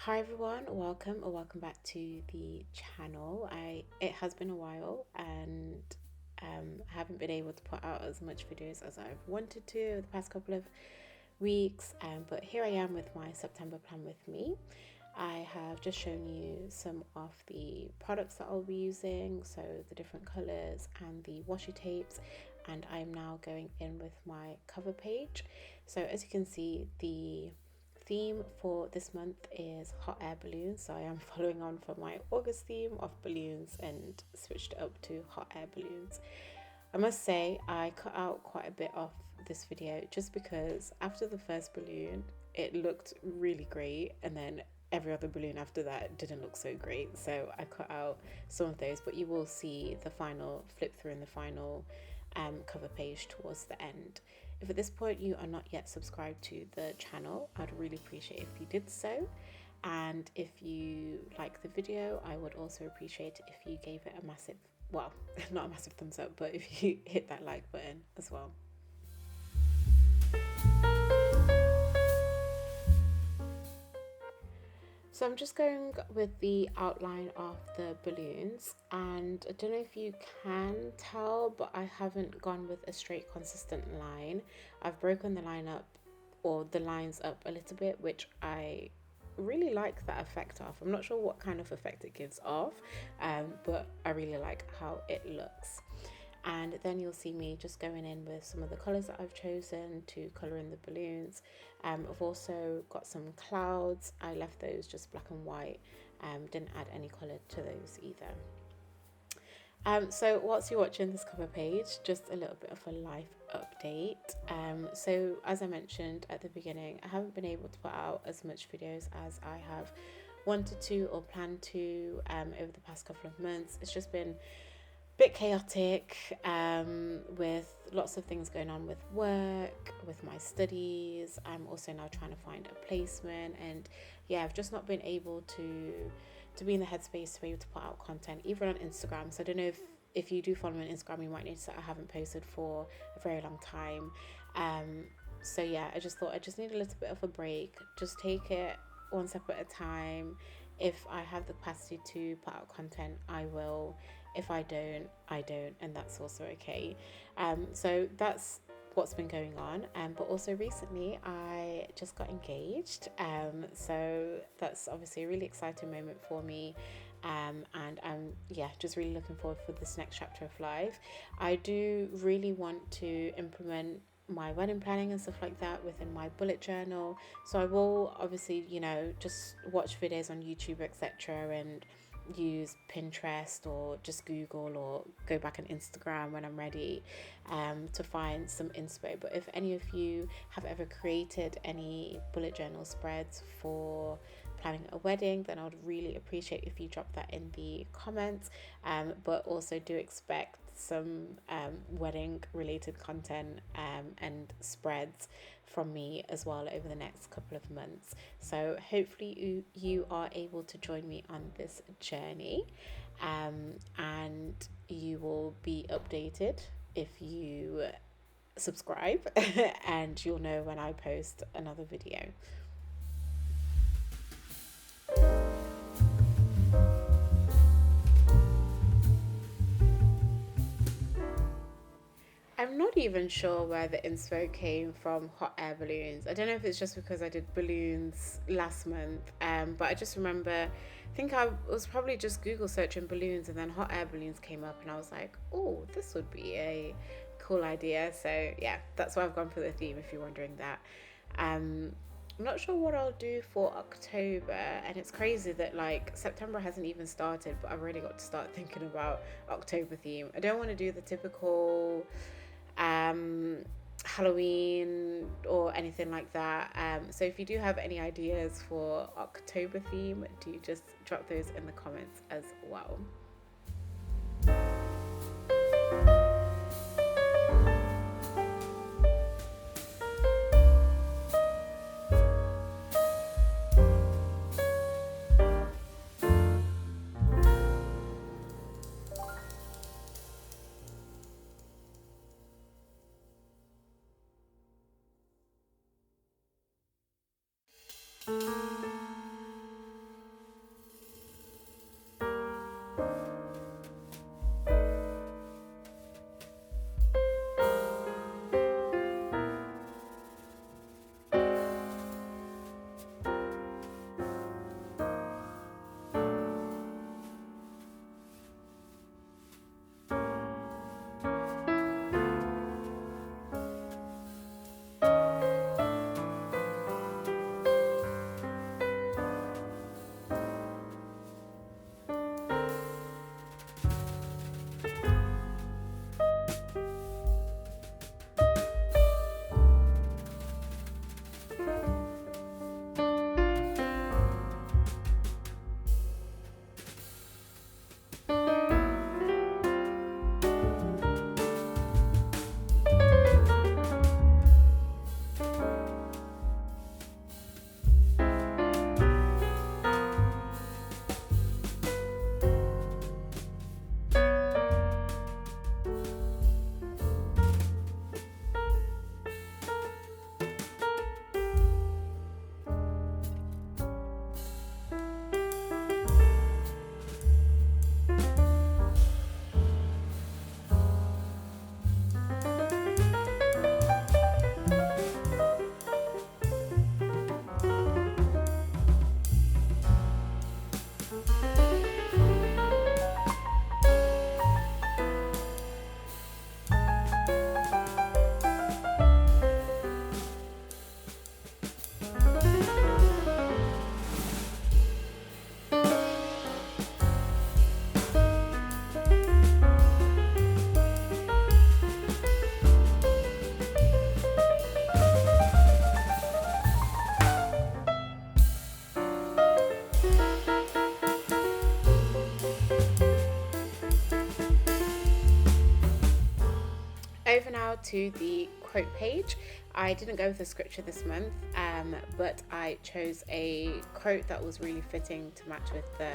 Hi everyone, welcome or welcome back to the channel. It has been a while and I haven't been able to put out as much videos as I've wanted to the past couple of weeks, but here I am with my September plan with me. I have just shown you some of the products that I'll be using, so the different colors and the washi tapes, and I'm now going in with my cover page. So as you can see, the theme for this month is hot air balloons, so I am following on from my August theme of balloons and switched it up to hot air balloons. I must say I cut out quite a bit of this video just because after the first balloon it looked really great, and then every other balloon after that didn't look so great, so I cut out some of those, but you will see the final flip through and the final cover page towards the end. If at this point you are not yet subscribed to the channel, I'd really appreciate if you did so. And if you like the video, I would also appreciate if you gave it a massive, well, not a massive thumbs up, but if you hit that like button as well. So I'm just going with the outline of the balloons, and I don't know if you can tell, but I haven't gone with a straight consistent line. I've broken the line up, or the lines up a little bit, which I really like that effect of. I'm not sure what kind of effect it gives off, but I really like how it looks. And then you'll see me just going in with some of the colors that I've chosen to color in the balloons. I've also got some clouds. I left those just black and white, didn't add any color to those either. So whilst you're watching this cover page, just a little bit of a life update. So as I mentioned at the beginning, I haven't been able to put out as much videos as I have wanted to or planned to over the past couple of months. It's just been bit chaotic, with lots of things going on with work, with my studies. I'm also now trying to find a placement, and yeah, I've just not been able to be in the headspace to be able to put out content even on Instagram. So I don't know if you do follow me on Instagram, you might notice that I haven't posted for a very long time. So yeah, I just thought I just need a little bit of a break, just take it one step at a time. If I have the capacity to put out content, I will. If I don't, I don't, and that's also okay. So that's what's been going on. But also recently, I just got engaged. So that's obviously a really exciting moment for me. And I'm just really looking forward for this next chapter of life. I do really want to implement my wedding planning and stuff like that within my bullet journal. So I will obviously, just watch videos on YouTube, etc., and use Pinterest or just Google or go back on Instagram when I'm ready, to find some inspo. But if any of you have ever created any bullet journal spreads for planning a wedding, then I would really appreciate if you drop that in the comments. But also do expect some wedding related content and spreads from me as well over the next couple of months. So hopefully you are able to join me on this journey, and you will be updated if you subscribe and you'll know when I post another video. I'm not even sure where the inspo came from hot air balloons. I don't know if it's just because I did balloons last month, but I just remember, I think I was probably just Google searching balloons, and then hot air balloons came up, and I was like, oh, this would be a cool idea. So yeah, that's why I've gone for the theme, if you're wondering that. I'm not sure what I'll do for October, and it's crazy that like September hasn't even started, but I've already got to start thinking about October theme. I don't want to do the typical Halloween or anything like that. So if you do have any ideas for October theme, do just drop those in the comments as well. over now to the quote page. I didn't go with a scripture this month, but I chose a quote that was really fitting to match with the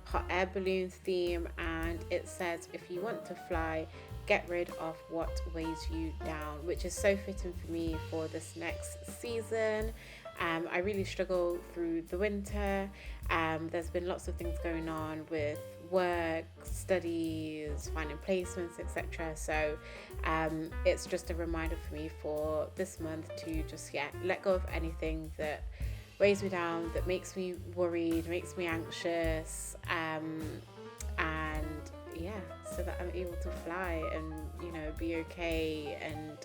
hot air balloon theme, and it says, "If you want to fly, get rid of what weighs you down," which is so fitting for me for this next season. I really struggle through the winter. There's been lots of things going on with work, studies, finding placements, etc. So it's just a reminder for me for this month to just let go of anything that weighs me down, that makes me worried, makes me anxious, and so that I'm able to fly and be okay and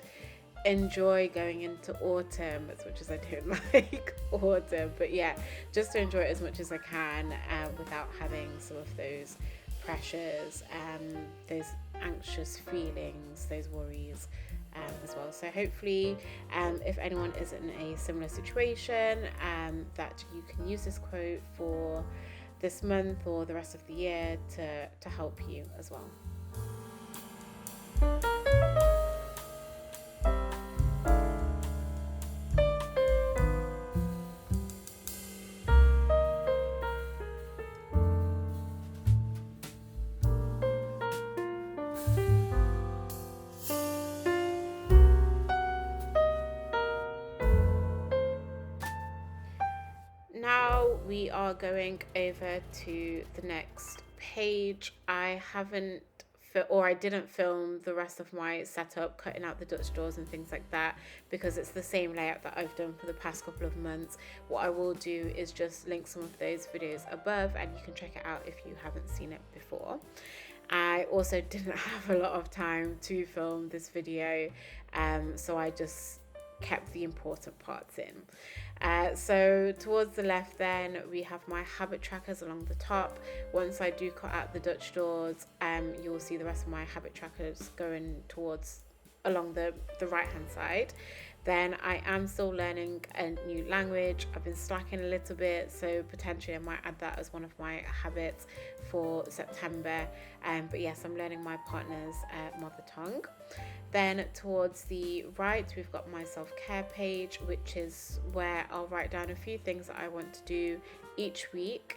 enjoy going into autumn, as much as I don't like autumn, but just to enjoy it as much as I can without having some of those pressures, those anxious feelings, those worries as well. So hopefully if anyone is in a similar situation, that you can use this quote for this month or the rest of the year to help you as well. Now we are going over to the next page. I didn't film the rest of my setup, cutting out the Dutch doors and things like that, because it's the same layout that I've done for the past couple of months. What I will do is just link some of those videos above, and you can check it out if you haven't seen it before. I also didn't have a lot of time to film this video, so I just kept the important parts in. So towards the left then we have my habit trackers along the top. Once I do cut out the Dutch doors, you'll see the rest of my habit trackers going towards along the right hand side. Then I am still learning a new language. I've been slacking a little bit, so potentially I might add that as one of my habits for September. But yes, I'm learning my partner's mother tongue. Then towards the right, we've got my self-care page, which is where I'll write down a few things that I want to do each week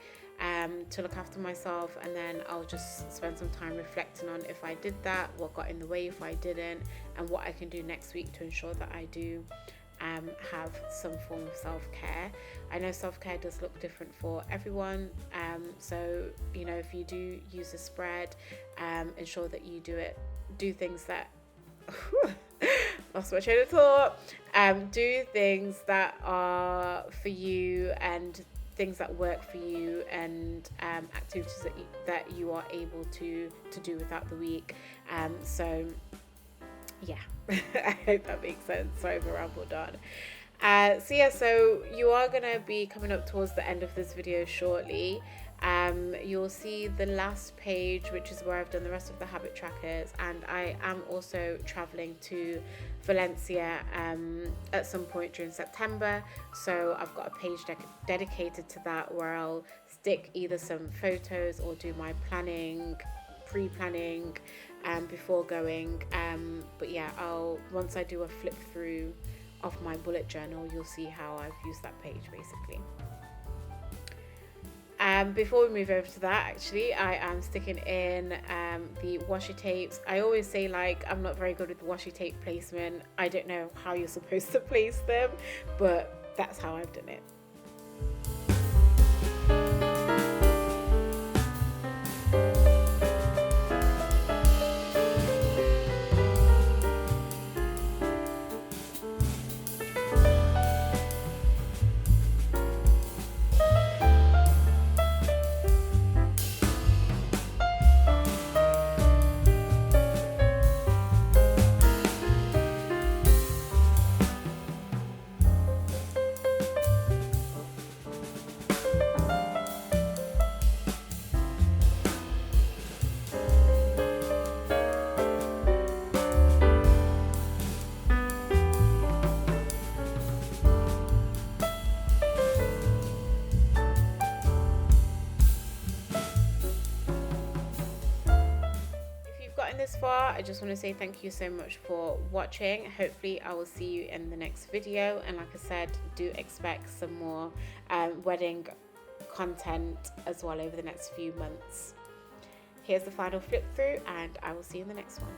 to look after myself, and then I'll just spend some time reflecting on if I did that, what got in the way if I didn't, and what I can do next week to ensure that I do have some form of self-care. I know self-care does look different for everyone, so if you do use a spread, ensure that you do things that lost my train of thought. Do things that are for you and things that work for you, and activities that you are able to do without the week. So I hope that makes sense. Sorry if I rambled on. So you are going to be coming up towards the end of this video shortly. You'll see the last page, which is where I've done the rest of the habit trackers, and I am also traveling to Valencia at some point during September, so I've got a page dedicated to that, where I'll stick either some photos or do my pre-planning before going, but once I do a flip through of my bullet journal, you'll see how I've used that page basically. Before we move over to that, actually, I am sticking in the washi tapes. I always say, I'm not very good with the washi tape placement. I don't know how you're supposed to place them, but that's how I've done it. this far, I just want to say thank you so much for watching. Hopefully I will see you in the next video, and like I said, do expect some more wedding content as well over the next few months. Here's the final flip through, and I will see you in the next one.